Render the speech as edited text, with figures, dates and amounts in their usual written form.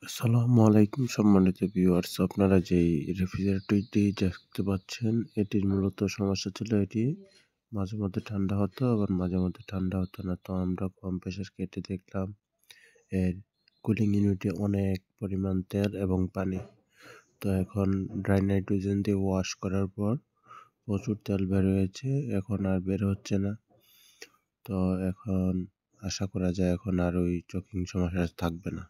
আসসালামু আলাইকুম সম্মানিত ভিউয়ার্স, আপনারা যেই রেফ্রিজারেটরটি দেখতে পাচ্ছেন এটির মূলত সমস্যা ছিল এটি মাঝে মধ্যে ঠান্ডা হতো আবার মাঝে মধ্যে ঠান্ডা হতো না। তো আমরা কম্প্রেসার কেটে দেখলাম এর কুলিং ইউনিটে অনেক পরিমাণ তেল এবং পানি। তো এখন ড্রাই নাইট্রোজেন দিয়ে ওয়াশ করার পর প্রচুর তেল বের হয়েছে, এখন আর বের হচ্ছে না। তো এখন আশা করা যায় এখন আর ওই চকিং সমস্যা থাকবে না।